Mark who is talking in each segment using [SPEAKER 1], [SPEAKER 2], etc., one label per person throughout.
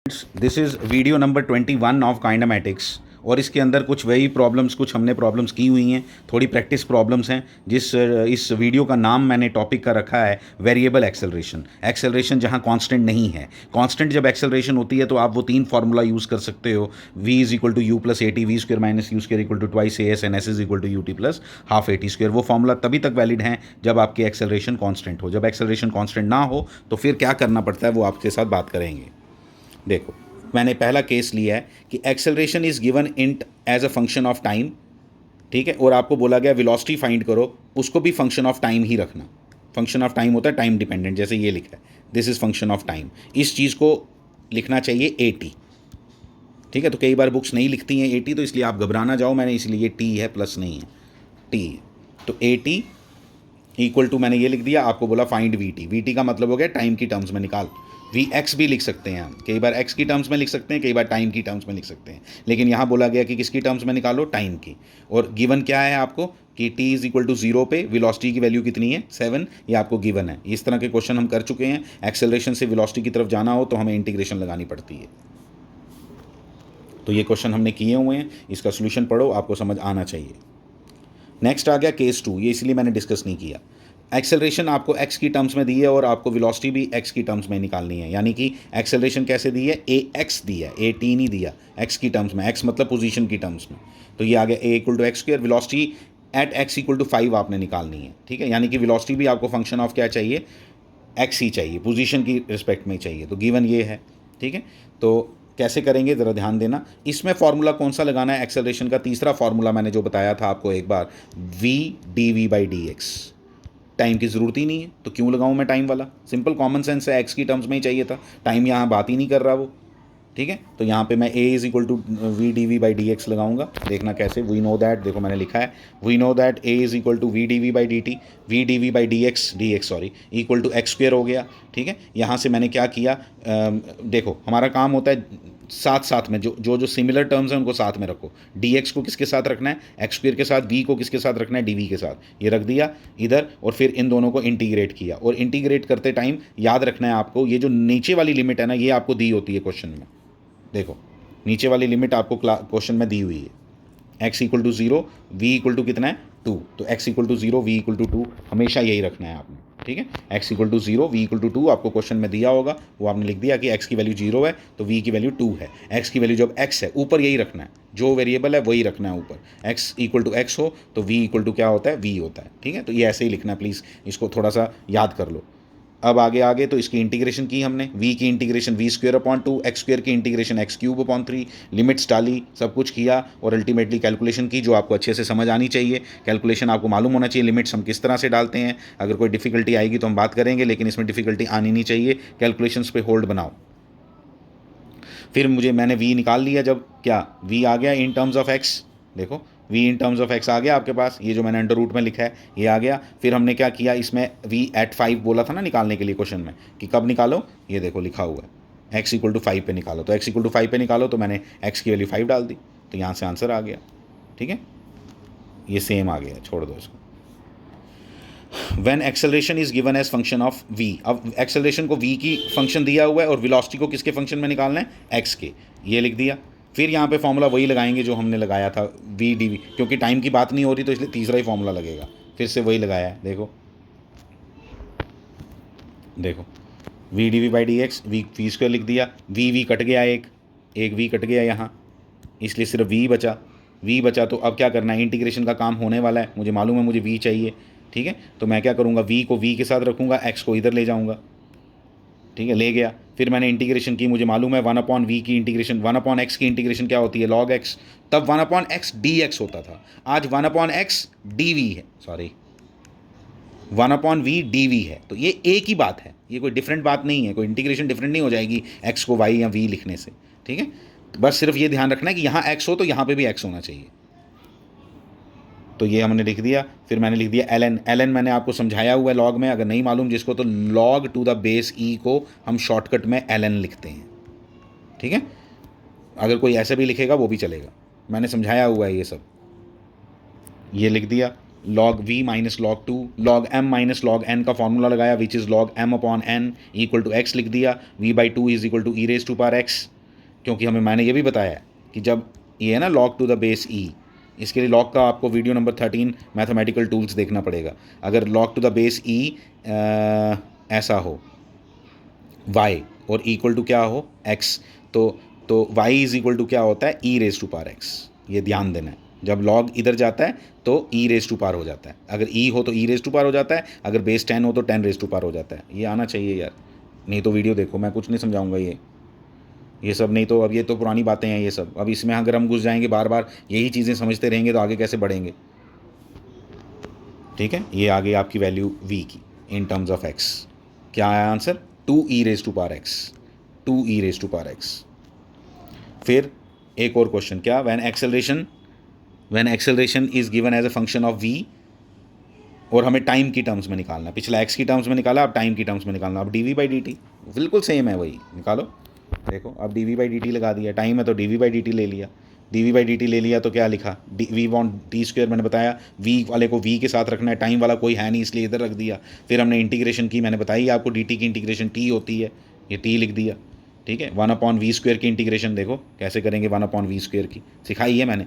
[SPEAKER 1] This is video number 21 of kinematics और इसके अंदर कुछ वही प्रॉब्लम्स कुछ हमने प्रॉब्लम्स की हुई हैं, थोड़ी प्रैक्टिस प्रॉब्लम्स हैं। इस वीडियो का नाम मैंने टॉपिक का रखा है वेरिएबल एक्सेलरेशन। एक्सेलरेशन जहां कांस्टेंट नहीं है। कांस्टेंट जब एक्सेलरेशन होती है तो आप वो तीन फार्मूला यूज़ कर सकते हो, v is equal to u plus a t, v square minus u square equal to twice a s, and s is equal to u t plus half a t square. वो formula तभी तक valid हैं जब आपकी acceleration constant हो। जब acceleration constant ना हो तो फिर क्या करना पड़ता है वो आपके साथ बात करेंगे। देखो, मैंने पहला केस लिया है कि acceleration is given in as a function of time, ठीक है, और आपको बोला गया वेलोसिटी फाइंड करो, उसको भी फंक्शन ऑफ टाइम ही रखना। फंक्शन ऑफ टाइम होता है टाइम डिपेंडेंट, जैसे ये लिखा है this is function of time. इस चीज़ को लिखना चाहिए ए टी, ठीक है। तो कई बार बुक्स नहीं लिखती हैं ए टी, तो इसलिए आप घबराना जाओ, मैंने इसलिए टी है प्लस नहीं है, टी है। तो ए टी इक्वल टू मैंने ये लिख दिया, आपको बोला find we T. We T का मतलब हो गया टाइम की टर्म्स में निकाल। वी एक्स भी लिख सकते हैं हम, कई बार एक्स की टर्म्स में लिख सकते हैं, कई बार टाइम की टर्म्स में लिख सकते हैं, लेकिन यहाँ बोला गया कि किसकी टर्म्स में निकालो, टाइम की। और गिवन क्या है आपको कि t इज इक्वल टू 0 पे वेलोसिटी की वैल्यू कितनी है 7, ये आपको गिवन है। इस तरह के क्वेश्चन हम कर चुके हैं। एक्सेलरेशन से वेलोसिटी की तरफ जाना हो तो हमें इंटीग्रेशन लगानी पड़ती है। तो ये क्वेश्चन हमने किए हुए हैं, इसका सोल्यूशन पढ़ो, आपको समझ आना चाहिए। नेक्स्ट आ गया केस 2, ये इसलिए मैंने डिस्कस नहीं किया। एक्सेलरेशन आपको x की टर्म्स में दी है और आपको वेलोसिटी भी x की टर्म्स में निकालनी है। यानी कि एक्सेलरेशन कैसे दी है, ए एक्स दिया है, ए टी नहीं दिया, x की टर्म्स में, x मतलब पोजीशन की टर्म्स में। तो ये आ गया a equal to x square, velocity at x equal to 5 आपने निकालनी है, ठीक है। यानी कि वेलोसिटी भी आपको फंक्शन ऑफ क्या चाहिए, x ही चाहिए, पोजीशन की रिस्पेक्ट में चाहिए। तो गिवन ये है, ठीक है। तो कैसे करेंगे ज़रा ध्यान देना। इसमें फार्मूला कौन सा लगाना है एक्सेलरेशन का, तीसरा फार्मूला मैंने जो बताया था आपको एक बार, v d v by d x. Time की ज़रूरत ही नहीं है तो क्यों लगाऊं मैं टाइम वाला, सिंपल कॉमन सेंस है, एक्स की टर्म्स में ही चाहिए था, टाइम यहाँ बात ही नहीं कर रहा वो, ठीक है। तो यहाँ पे मैं a is equal to v d v by d x लगाऊंगा। देखना कैसे, वी नो दैट, देखो मैंने लिखा है we know that a is equal to v d v by d t, v d v by d x sorry equal to x square हो गया, ठीक है। यहाँ से मैंने क्या किया, देखो हमारा काम होता है साथ साथ में जो सिमिलर टर्म्स हैं उनको साथ में रखो। डी एक्स को किसके साथ रखना है, एक्स स्क्वेयर के साथ, वी को किसके साथ रखना है, डी वी के साथ, ये रख दिया इधर, और फिर इन दोनों को इंटीग्रेट किया। और इंटीग्रेट करते टाइम याद रखना है आपको, ये जो नीचे वाली लिमिट है ना, ये आपको दी होती है क्वेश्चन में। देखो नीचे वाली लिमिट आपको क्वेश्चन में दी हुई है, x equal to 0, v equal to कितना है 2, तो x equal to 0, v equal to 2, हमेशा यही रखना है आपने, ठीक है। x equal to 0, v equal to 2 आपको क्वेश्चन में दिया होगा, वो आपने लिख दिया कि x की वैल्यू 0 है तो v की वैल्यू 2 है। x की वैल्यू जब x है ऊपर यही रखना है, जो वेरिएबल है वही रखना है ऊपर। x इक्वल टू x हो तो v इक्वल टू क्या होता है, v होता है, ठीक है। तो ये ऐसे ही लिखना है, प्लीज़ इसको थोड़ा सा याद कर लो। अब आगे तो इसकी इंटीग्रेशन की हमने, v की integration V square upon 2, X square की integration X cube upon 3, limits डाली, सब कुछ किया और अल्टीमेटली कैलकुलेशन की, जो आपको अच्छे से समझ आनी चाहिए। कैलकुलेशन आपको मालूम होना चाहिए लिमिट्स हम किस तरह से डालते हैं। अगर कोई डिफिकल्टी आएगी तो हम बात करेंगे, लेकिन इसमें डिफिकल्टी आनी नहीं चाहिए। कैलकुलेशंस पे होल्ड बनाओ। फिर मैंने v निकाल लिया, जब क्या v आ गया इन टर्म्स ऑफ x, देखो v in terms of x आ गया आपके पास, ये जो मैंने अंडर रूट में लिखा है ये आ गया। फिर हमने क्या किया, इसमें v एट 5 बोला था ना निकालने के लिए क्वेश्चन में, कि कब निकालो, ये देखो लिखा हुआ है x इक्वल टू 5 पे निकालो। तो x इक्वल टू 5 पे निकालो, तो मैंने x की वैल्यू 5 डाल दी, तो यहाँ से आंसर आ गया, ठीक है। ये सेम आ गया, छोड़ दो इसको। When acceleration is given as function of v, अब एक्सेलरेशन को v की फंक्शन दिया हुआ है और वेलोसिटी को किसके फंक्शन में निकालना है, x के, ये लिख दिया। फिर यहाँ पे फॉर्मूला वही लगाएंगे जो हमने लगाया था v डी वी, क्योंकि टाइम की बात नहीं हो रही तो इसलिए तीसरा ही फॉर्मूला लगेगा, फिर से वही लगाया है। देखो v d v by d x, v square लिख दिया, v कट गया, एक v कट गया यहाँ, इसलिए सिर्फ v बचा। तो अब क्या करना है, इंटीग्रेशन का काम होने वाला है, मुझे मालूम है मुझे v चाहिए, ठीक है। तो मैं क्या करूँगा, v को v के साथ रखूँगा, x को इधर ले जाऊँगा, ठीक है, ले गया। फिर मैंने इंटीग्रेशन की, मुझे मालूम है 1 अपॉन वी की इंटीग्रेशन, 1 अपॉन एक्स की इंटीग्रेशन क्या होती है, लॉग एक्स। तब 1 अपॉन एक्स डी एक्स होता था, आज 1 अपॉन एक्स डी वी है, sorry 1 upon v d v है। तो ये एक ही बात है, ये कोई डिफरेंट बात नहीं है, कोई इंटीग्रेशन डिफरेंट नहीं हो जाएगी एक्स को वाई या वी लिखने से, ठीक है। बस सिर्फ ये ध्यान रखना है कि यहाँ एक्स हो तो यहाँ पे भी एक्स होना चाहिए। तो ये हमने लिख दिया। फिर मैंने लिख दिया एल एन मैंने आपको समझाया हुआ है लॉग में, अगर नहीं मालूम जिसको तो लॉग टू द बेस ई को हम शॉर्टकट में एल एन लिखते हैं, ठीक है। अगर कोई ऐसे भी लिखेगा वो भी चलेगा, मैंने समझाया हुआ है ये सब। ये लिख दिया log v minus log 2, log m minus log n का फॉर्मूला लगाया, which is log m upon n equal to x लिख दिया, v by 2 is equal to e raise to power x, क्योंकि मैंने ये भी बताया है कि जब ये है ना log टू द बेस ई, इसके लिए log का आपको वीडियो नंबर 13 मैथमेटिकल टूल्स देखना पड़ेगा। अगर log टू द बेस ई ऐसा हो y और इक्वल टू क्या हो x, तो y इज इक्वल टू क्या होता है, e raise to power x। ये ध्यान देना है, जब log इधर जाता है तो e रेज टू पावर हो जाता है, अगर e हो तो e रेज टू पावर हो जाता है, अगर बेस 10 हो तो 10 रेज टू पावर हो जाता है। ये आना चाहिए यार, नहीं तो वीडियो देखो, मैं कुछ नहीं समझाऊंगा ये सब नहीं तो अब ये तो पुरानी बातें हैं ये सब। अब इसमें अगर हम घुस जाएंगे बार बार यही चीज़ें समझते रहेंगे तो आगे कैसे बढ़ेंगे। ठीक है, ये आ गई आपकी वैल्यू v की इन टर्म्स ऑफ x। क्या आया answer, 2e raise to power x, 2e raise to power x। फिर एक और क्वेश्चन, क्या when acceleration is given as a function of v, और हमें टाइम की टर्म्स में निकालना है। पिछला x की टर्म्स में निकाला, अब टाइम की टर्म्स में निकालना। अब dv बाई dt बिल्कुल सेम है, वही निकालो। देखो अब dv बाई dt लगा दिया, टाइम है तो dv बाई dt ले लिया, dv बाई dt ले लिया तो क्या लिखा, वी वॉन्ट टी स्क्वेयर, मैंने बताया v वाले को v के साथ रखना है, टाइम वाला कोई है नहीं इसलिए इधर रख दिया। फिर हमने इंटीग्रेशन की, मैंने बताई आपको dt की इंटीग्रेशन t होती है, ये t लिख दिया। ठीक है, 1/v² की इंटीग्रेशन देखो कैसे करेंगे, 1/v² की सिखाई है मैंने।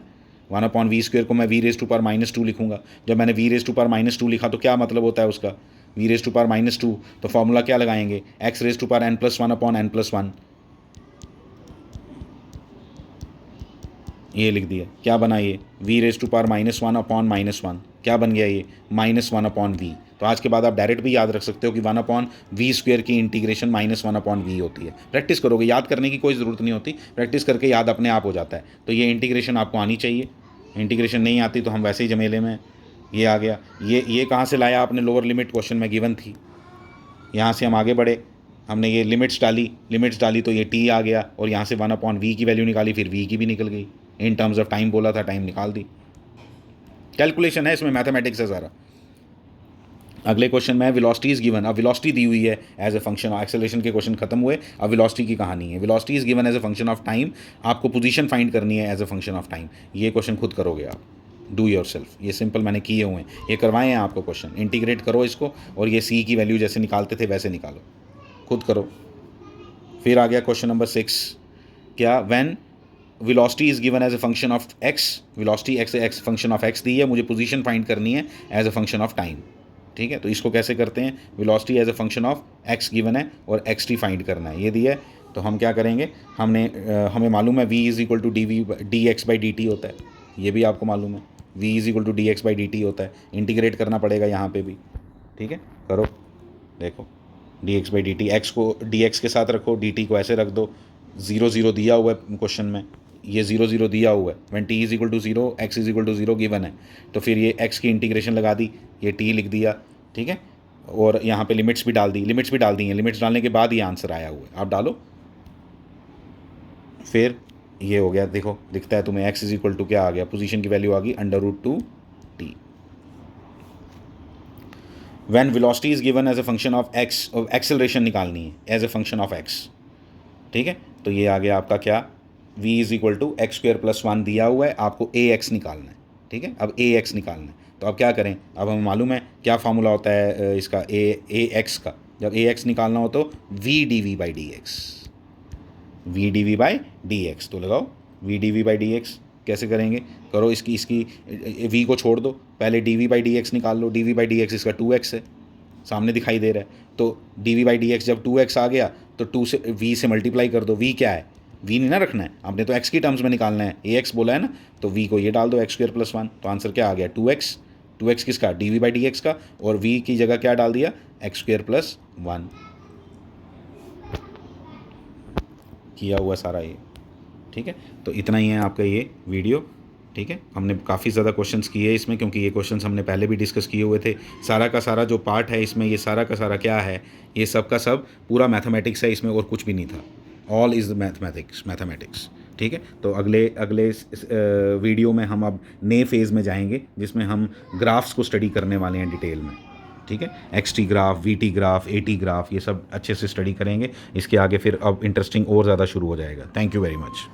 [SPEAKER 1] 1/v² को मैं v रेज टू पावर -2 लिखूंगा। जब मैंने v रेज टू पावर -2 लिखा तो क्या मतलब होता है उसका, v रेज टू पावर -2 तो फॉर्मूला क्या लगाएंगे, x raise to power n+1/n+1, ये लिख दिया। क्या बना ये, v रेज टू पावर -1/-1, क्या बन गया ये, -1/v। तो आज के बाद आप डायरेक्ट भी याद रख सकते हो कि 1/v² की इंटीग्रेशन -1/v होती है। प्रैक्टिस करोगे, याद करने की कोई ज़रूरत नहीं होती, प्रैक्टिस करके याद अपने आप हो जाता है। तो ये इंटीग्रेशन आपको आनी चाहिए, इंटीग्रेशन नहीं आती तो हम वैसे ही जमेले में। ये आ गया, ये कहाँ से लाया आपने, लोअर लिमिट क्वेश्चन में गिवन थी। यहाँ से हम आगे बढ़े, हमने ये लिमिट्स डाली तो ये t आ गया, और यहाँ से 1/v की वैल्यू निकाली, फिर v की भी निकल गई। इन टर्म्स ऑफ टाइम बोला था, टाइम निकाल दी। कैलकुलेशन है इसमें, मैथमेटिक्स है सारा। अगले क्वेश्चन में वेलोसिटी इज गिवन, अब वेलोसिटी दी हुई है as a function of acceleration के क्वेश्चन खत्म हुए, अब वेलोसिटी की कहानी है। Velocity is given as a function of time, आपको पोजीशन फाइंड करनी है as a function of time. ये क्वेश्चन खुद करोगे आप, डू योरसेल्फ, ये सिंपल मैंने किए हुए हैं, ये करवाए हैं आपको क्वेश्चन। इंटीग्रेट करो इसको और ये सी की वैल्यू जैसे निकालते थे वैसे निकालो, खुद करो। फिर आ गया क्वेश्चन नंबर 6, क्या when velocity is given as a function of x, velocity x function of x दी है, मुझे पोजीशन फाइंड करनी है as a function of time. ठीक है, तो इसको कैसे करते हैं, velocity as a function of x given है और xt फाइंड करना है, ये दिया है। तो हम क्या करेंगे, हमें मालूम है v is equal to dx by dt होता है, ये भी आपको मालूम है, v is equal to dx by dt होता है। इंटीग्रेट करना पड़ेगा यहाँ पे भी। ठीक है, करो, देखो dx बाई dt, x को dx के साथ रखो, dt को ऐसे रख दो। 0 दिया हुआ है क्वेश्चन में, ये 0 दिया हुआ है। When t is equal to 0, x is equal to 0 given है, तो फिर ये x की इंटीग्रेशन लगा दी, ये t लिख दिया। ठीक है, और यहाँ पे लिमिट्स भी डाल दी हैं, लिमिट्स डालने के बाद ये आंसर आया हुआ है, आप डालो। फिर ये हो गया, देखो दिखता है तुम्हें, x इज इक्वल टू क्या आ गया, पोजीशन की वैल्यू आ गई √2t। When velocity is given as a function of x, और एक्सेलरेशन निकालनी है as a function of x। ठीक है, तो ये आ गया आपका क्या, v is equal to x²+1 दिया हुआ है, आपको ax निकालना है। ठीक है, अब ax निकालना है, तो अब क्या करें, अब हमें मालूम है क्या फार्मूला होता है इसका, ax का। जब ax निकालना हो तो v dv बाई dx, तो लगाओ v dv बाई dx। कैसे करेंगे, करो इसकी v को छोड़ दो, पहले dv बाई dx निकाल लो। dv बाई dx इसका 2x है, सामने दिखाई दे रहा है, तो dv बाई dx जब 2x आ गया तो 2 से v से मल्टीप्लाई कर दो। v क्या है, v नहीं ना रखना है, आपने तो x की टर्म्स में निकालना है, ax बोला है ना, तो v को ये डाल दो x²+1, तो आंसर क्या आ गया 2x किसका, dv बाई dx का, और v की जगह क्या डाल दिया, x²+1 किया हुआ सारा ये। ठीक है, तो इतना ही है आपका ये वीडियो। ठीक है, हमने काफ़ी ज़्यादा क्वेश्चंस किए इसमें, क्योंकि ये क्वेश्चंस हमने पहले भी डिस्कस किए हुए थे। सारा का सारा जो पार्ट है इसमें, ये सारा का सारा क्या है, ये सब का सब पूरा मैथमेटिक्स है इसमें, और कुछ भी नहीं था। All is mathematics. ठीक है, तो अगले वीडियो में हम अब नए फेज़ में जाएंगे, जिसमें हम ग्राफ्स को स्टडी करने वाले हैं डिटेल में। ठीक है, XT graph, VT graph, AT graph, ये सब अच्छे से स्टडी करेंगे। इसके आगे फिर अब इंटरेस्टिंग और ज़्यादा शुरू हो जाएगा। Thank you very much.